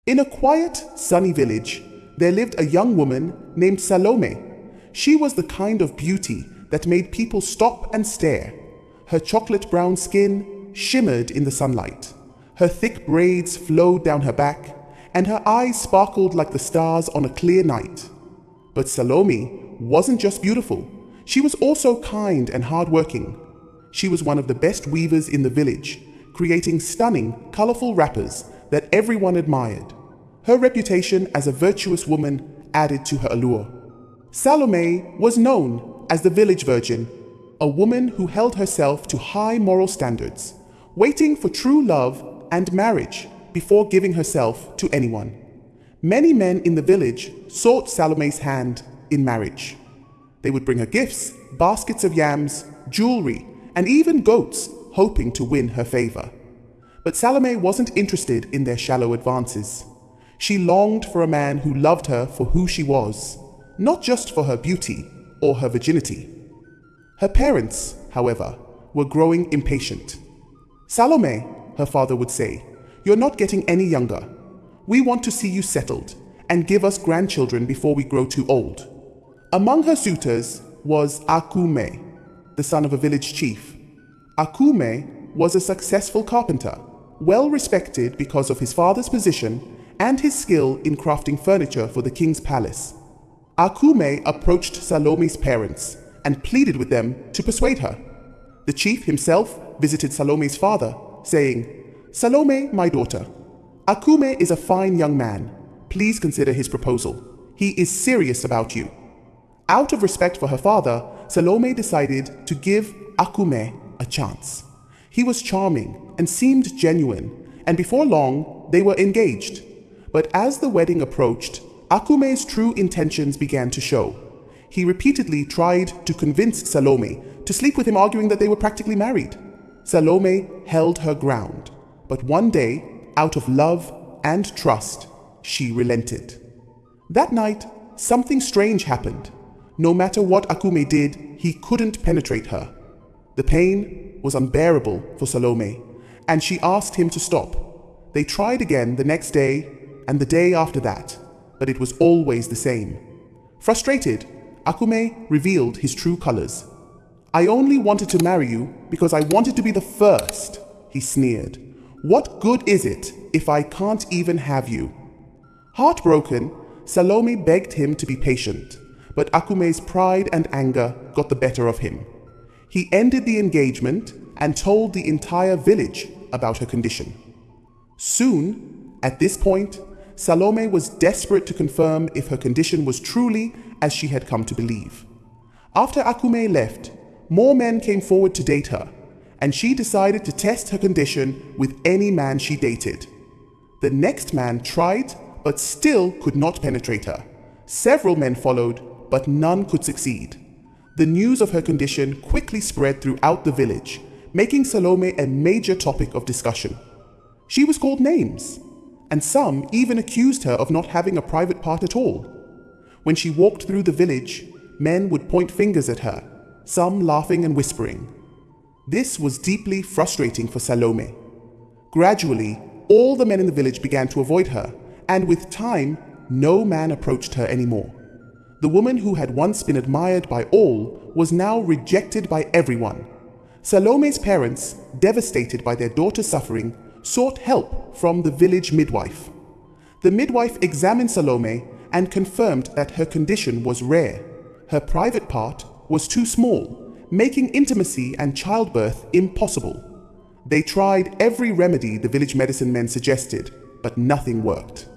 In a quiet, sunny village, there lived a young woman named Salome. She was the kind of beauty that made people stop and stare. Her chocolate brown skin shimmered in the sunlight. Her thick braids flowed down her back, and her eyes sparkled like the stars on a clear night. But Salome wasn't just beautiful. She was also kind and hardworking. She was one of the best weavers in the village, creating stunning, colorful wrappers that everyone admired. Her reputation as a virtuous woman added to her allure. Salome was known as the village virgin, a woman who held herself to high moral standards, waiting for true love and marriage before giving herself to anyone. Many men in the village sought Salome's hand in marriage. They would bring her gifts, baskets of yams, jewelry, and even goats, hoping to win her favor. But Salome wasn't interested in their shallow advances. She longed for a man who loved her for who she was, not just for her beauty or her virginity. Her parents, however, were growing impatient. "Salome," her father would say, "you're not getting any younger. We want to see you settled and give us grandchildren before we grow too old." Among her suitors was Akume, the son of a village chief. Akume was a successful carpenter, well respected because of his father's position and his skill in crafting furniture for the king's palace. Akume approached Salome's parents and pleaded with them to persuade her. The chief himself visited Salome's father, saying, "Salome, my daughter, Akume is a fine young man. Please consider his proposal. He is serious about you." Out of respect for her father, Salome decided to give Akume a chance. He was charming and seemed genuine, and before long, they were engaged. But as the wedding approached, Akume's true intentions began to show. He repeatedly tried to convince Salome to sleep with him, arguing that they were practically married. Salome held her ground, but one day, out of love and trust, she relented. That night, something strange happened. No matter what Akume did, he couldn't penetrate her. The pain was unbearable for Salome, and she asked him to stop. They tried again the next day and the day after that, but it was always the same. Frustrated, Akume revealed his true colors. "I only wanted to marry you because I wanted to be the first," he sneered. "What good is it if I can't even have you?" Heartbroken, Salome begged him to be patient, but Akume's pride and anger got the better of him. He ended the engagement and told the entire village about her condition. Soon, at this point, Salome was desperate to confirm if her condition was truly as she had come to believe. After Akume left, more men came forward to date her, and she decided to test her condition with any man she dated. The next man tried, but still could not penetrate her. Several men followed, but none could succeed. The news of her condition quickly spread throughout the village, making Salome a major topic of discussion. She was called names, and some even accused her of not having a private part at all. When she walked through the village, men would point fingers at her, some laughing and whispering. This was deeply frustrating for Salome. Gradually, all the men in the village began to avoid her, and with time, no man approached her anymore. The woman who had once been admired by all was now rejected by everyone. Salome's parents, devastated by their daughter's suffering, sought help from the village midwife. The midwife examined Salome and confirmed that her condition was rare. Her private part was too small, making intimacy and childbirth impossible. They tried every remedy the village medicine men suggested, but nothing worked.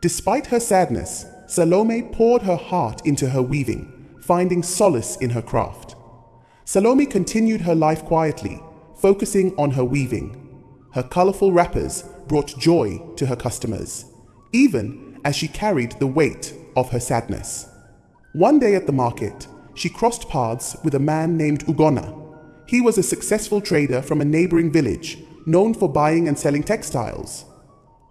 Despite her sadness, Salome poured her heart into her weaving, finding solace in her craft. Salome continued her life quietly, focusing on her weaving. Her colorful wrappers brought joy to her customers, even as she carried the weight of her sadness. One day at the market, she crossed paths with a man named Ugonna. He was a successful trader from a neighboring village, known for buying and selling textiles.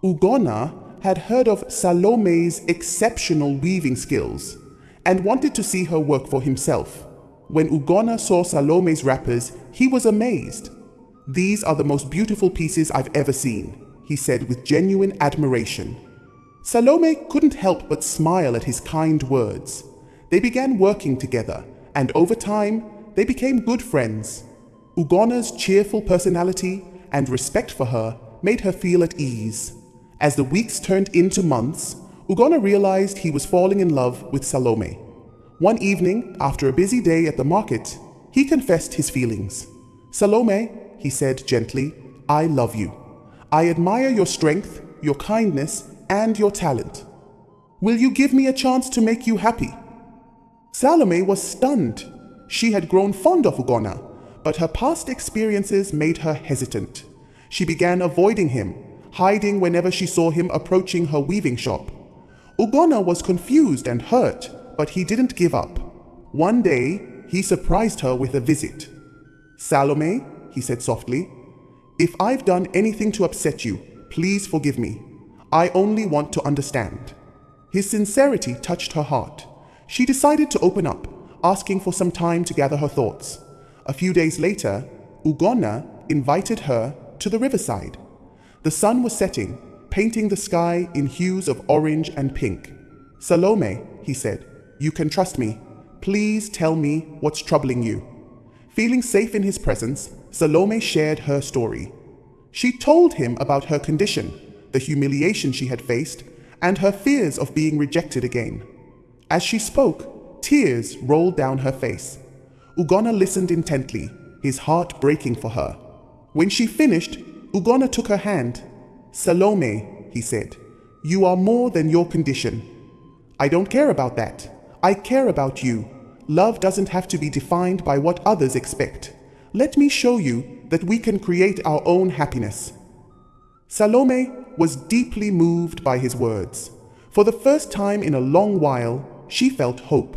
Ugonna had heard of Salome's exceptional weaving skills and wanted to see her work for himself. When Ugonna saw Salome's wrappers, he was amazed. "These are the most beautiful pieces I've ever seen," he said with genuine admiration. Salome couldn't help but smile at his kind words. They began working together, and over time, they became good friends. Ugonna's cheerful personality and respect for her made her feel at ease. As the weeks turned into months, Ugonna realized he was falling in love with Salome. One evening, after a busy day at the market, he confessed his feelings. "Salome," he said gently, "I love you. I admire your strength, your kindness, and your talent. Will you give me a chance to make you happy?" Salome was stunned. She had grown fond of Ugonna, but her past experiences made her hesitant. She began avoiding him, hiding whenever she saw him approaching her weaving shop. Ugonna was confused and hurt, but he didn't give up. One day, he surprised her with a visit. "Salome," he said softly, "if I've done anything to upset you, please forgive me. I only want to understand." His sincerity touched her heart. She decided to open up, asking for some time to gather her thoughts. A few days later, Ugonna invited her to the riverside. The sun was setting, painting the sky in hues of orange and pink. "Salome," he said, "you can trust me. Please tell me what's troubling you." Feeling safe in his presence, Salome shared her story. She told him about her condition, the humiliation she had faced, and her fears of being rejected again. As she spoke, tears rolled down her face. Ugonna listened intently, his heart breaking for her. When she finished, Ugonna took her hand. "Salome," he said, "you are more than your condition." "I don't care about that. I care about you. Love doesn't have to be defined by what others expect. Let me show you that we can create our own happiness." Salome was deeply moved by his words. For the first time in a long while, she felt hope.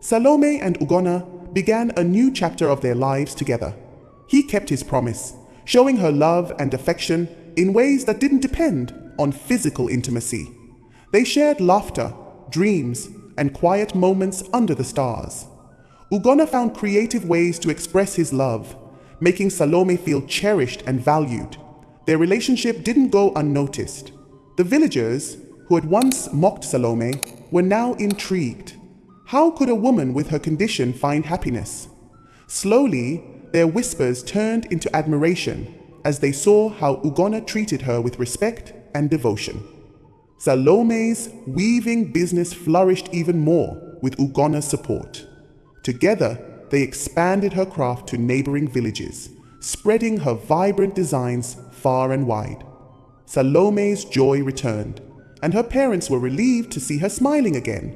Salome and Ugonna began a new chapter of their lives together. He kept his promise, showing her love and affection in ways that didn't depend on physical intimacy. They shared laughter, dreams, and quiet moments under the stars. Ugonna found creative ways to express his love, making Salome feel cherished and valued. Their relationship didn't go unnoticed. The villagers, who had once mocked Salome, were now intrigued. How could a woman with her condition find happiness? Slowly, their whispers turned into admiration as they saw how Ugonna treated her with respect and devotion. Salome's weaving business flourished even more with Ugonna's support. Together, they expanded her craft to neighboring villages, spreading her vibrant designs far and wide. Salome's joy returned, and her parents were relieved to see her smiling again.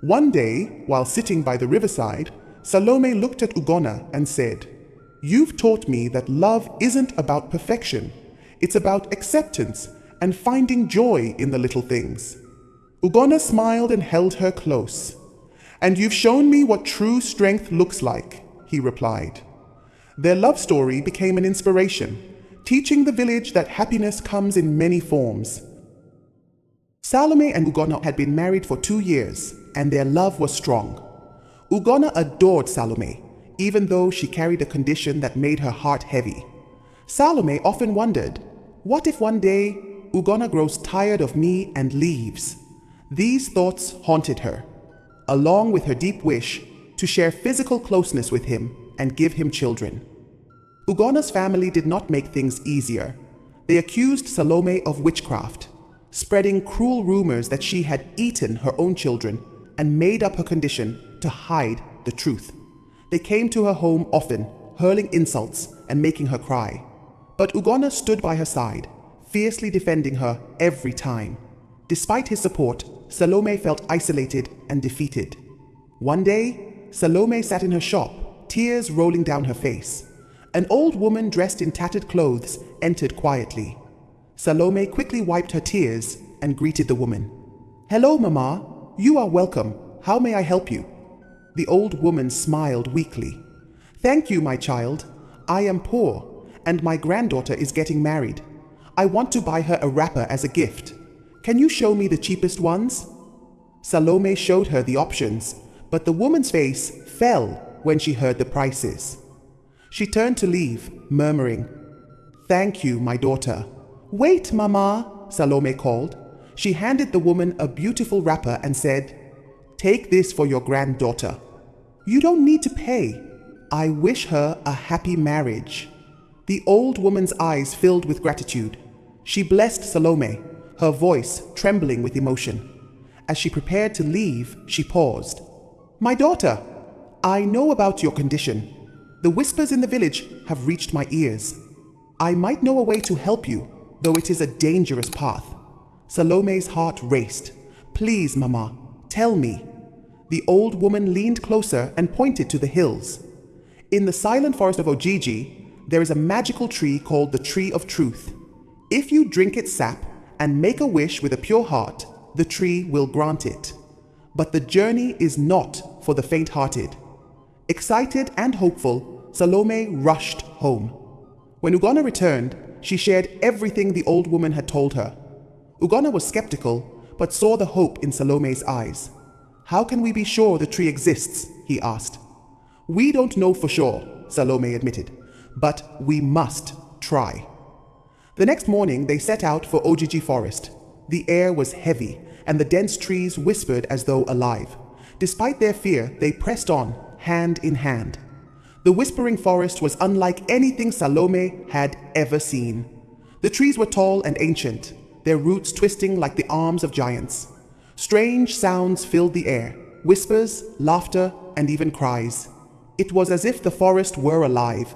One day, while sitting by the riverside, Salome looked at Ugonna and said, "You've taught me that love isn't about perfection. It's about acceptance and finding joy in the little things." Ugonna smiled and held her close. "And you've shown me what true strength looks like," he replied. Their love story became an inspiration, teaching the village that happiness comes in many forms. Salome and Ugonna had been married for 2 years, and their love was strong. Ugonna adored Salome, even though she carried a condition that made her heart heavy. Salome often wondered, what if one day Ugonna grows tired of me and leaves? These thoughts haunted her, along with her deep wish to share physical closeness with him and give him children. Ugonna's family did not make things easier. They accused Salome of witchcraft, spreading cruel rumors that she had eaten her own children and made up her condition to hide the truth. They came to her home often, hurling insults and making her cry. But Ugonna stood by her side, fiercely defending her every time. Despite his support, Salome felt isolated and defeated. One day, Salome sat in her shop, tears rolling down her face. An old woman dressed in tattered clothes entered quietly. Salome quickly wiped her tears and greeted the woman. "Hello, Mama. You are welcome. How may I help you?" The old woman smiled weakly. "Thank you, my child. I am poor, and my granddaughter is getting married. I want to buy her a wrapper as a gift. Can you show me the cheapest ones?" Salome showed her the options, but the woman's face fell when she heard the prices. She turned to leave, murmuring, "Thank you, my daughter." "Wait, Mama," Salome called. She handed the woman a beautiful wrapper and said, "Take this for your granddaughter. You don't need to pay. I wish her a happy marriage." The old woman's eyes filled with gratitude. She blessed Salome, her voice trembling with emotion. As she prepared to leave, she paused. "My daughter, I know about your condition. The whispers in the village have reached my ears. I might know a way to help you, though it is a dangerous path." Salome's heart raced. "Please, Mama, tell me." The old woman leaned closer and pointed to the hills. In the silent forest of Ojiji, there is a magical tree called the Tree of Truth. If you drink its sap and make a wish with a pure heart, the tree will grant it. But the journey is not for the faint-hearted. Excited and hopeful, Salome rushed home. When Ugonna returned, she shared everything the old woman had told her. Ugonna was skeptical, but saw the hope in Salome's eyes. "How can we be sure the tree exists?" he asked. "We don't know for sure," Salome admitted, "but we must try." The next morning, they set out for Ojiji Forest. The air was heavy, and the dense trees whispered as though alive. Despite their fear, they pressed on, hand in hand. The whispering forest was unlike anything Salome had ever seen. The trees were tall and ancient, their roots twisting like the arms of giants. Strange sounds filled the air, whispers, laughter, and even cries. It was as if the forest were alive.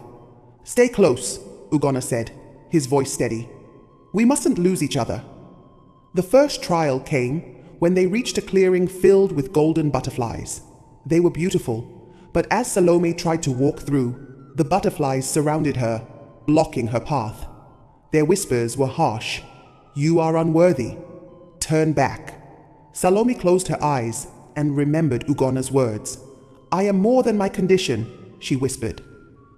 "Stay close," Ugonna said, his voice steady. "We mustn't lose each other." The first trial came when they reached a clearing filled with golden butterflies. They were beautiful, but as Salome tried to walk through, the butterflies surrounded her, blocking her path. Their whispers were harsh. "You are unworthy. Turn back." Salome closed her eyes and remembered Ugonna's words. "I am more than my condition," she whispered.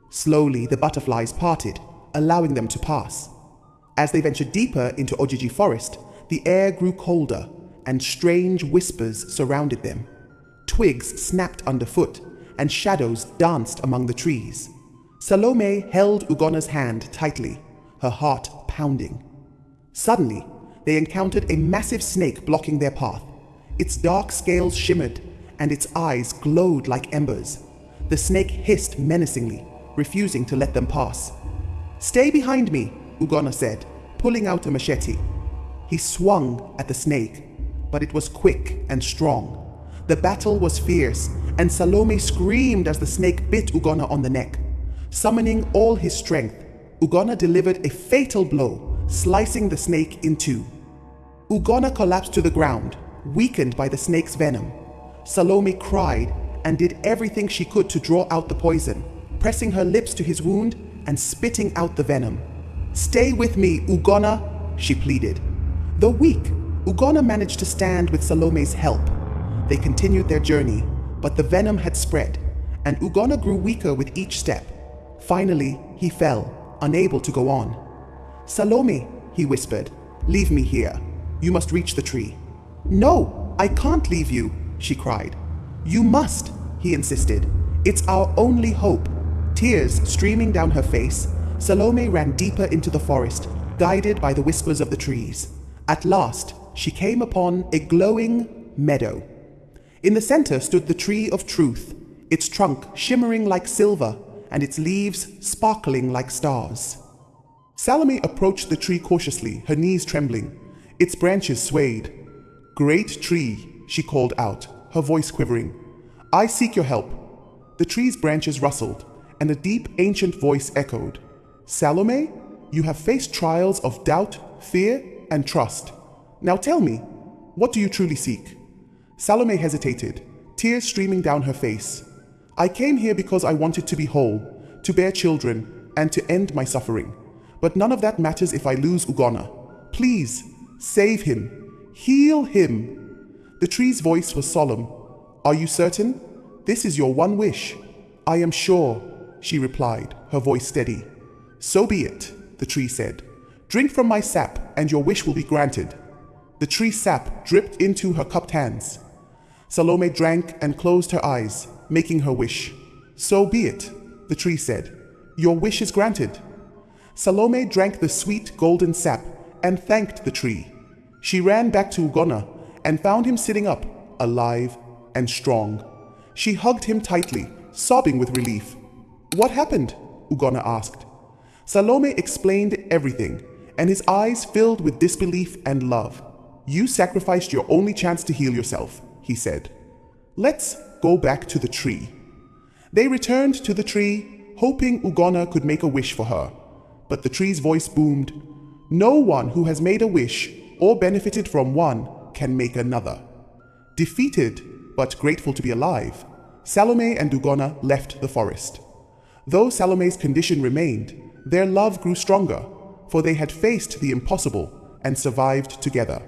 Slowly, the butterflies parted, allowing them to pass. As they ventured deeper into Ojiji Forest, the air grew colder, and strange whispers surrounded them. Twigs snapped underfoot, and shadows danced among the trees. Salome held Ugonna's hand tightly, her heart pounding. Suddenly, they encountered a massive snake blocking their path. Its dark scales shimmered, and its eyes glowed like embers. The snake hissed menacingly, refusing to let them pass. "Stay behind me," Ugonna said, pulling out a machete. He swung at the snake, but it was quick and strong. The battle was fierce, and Salome screamed as the snake bit Ugonna on the neck. Summoning all his strength, Ugonna delivered a fatal blow, slicing the snake in two. Ugonna collapsed to the ground, weakened by the snake's venom. Salome cried and did everything she could to draw out the poison, pressing her lips to his wound and spitting out the venom. "Stay with me, Ugonna," she pleaded. Though weak, Ugonna managed to stand with Salome's help. They continued their journey, but the venom had spread, and Ugonna grew weaker with each step. Finally, he fell, unable to go on. "Salome," he whispered, "leave me here. You must reach the tree." "No, I can't leave you," she cried. "You must," he insisted. "It's our only hope." Tears streaming down her face, Salome ran deeper into the forest, guided by the whispers of the trees. At last, she came upon a glowing meadow. In the center stood the Tree of Truth, its trunk shimmering like silver and its leaves sparkling like stars. Salome approached the tree cautiously, her knees trembling. Its branches swayed. "Great tree," she called out, her voice quivering. "I seek your help." The tree's branches rustled, and a deep, ancient voice echoed. "Salome, you have faced trials of doubt, fear, and trust. Now tell me, what do you truly seek?" Salome hesitated, tears streaming down her face. "I came here because I wanted to be whole, to bear children, and to end my suffering. But none of that matters if I lose Ugonna. Please, save him. Heal him." The tree's voice was solemn. "Are you certain? This is your one wish." "I am sure," she replied, her voice steady. "So be it," the tree said. "Drink from my sap, and your wish will be granted." The tree's sap dripped into her cupped hands. Salome drank and closed her eyes, making her wish. "So be it," the tree said. "Your wish is granted." Salome drank the sweet golden sap and thanked the tree. She ran back to Ugonna and found him sitting up, alive and strong. She hugged him tightly, sobbing with relief. "What happened?" Ugonna asked. Salome explained everything, and his eyes filled with disbelief and love. "You sacrificed your only chance to heal yourself," he said. "Let's go back to the tree." They returned to the tree, hoping Ugonna could make a wish for her. But the tree's voice boomed, "No one who has made a wish or benefited from one can make another." Defeated, but grateful to be alive, Salome and Ugonna left the forest. Though Salome's condition remained, their love grew stronger, for they had faced the impossible and survived together.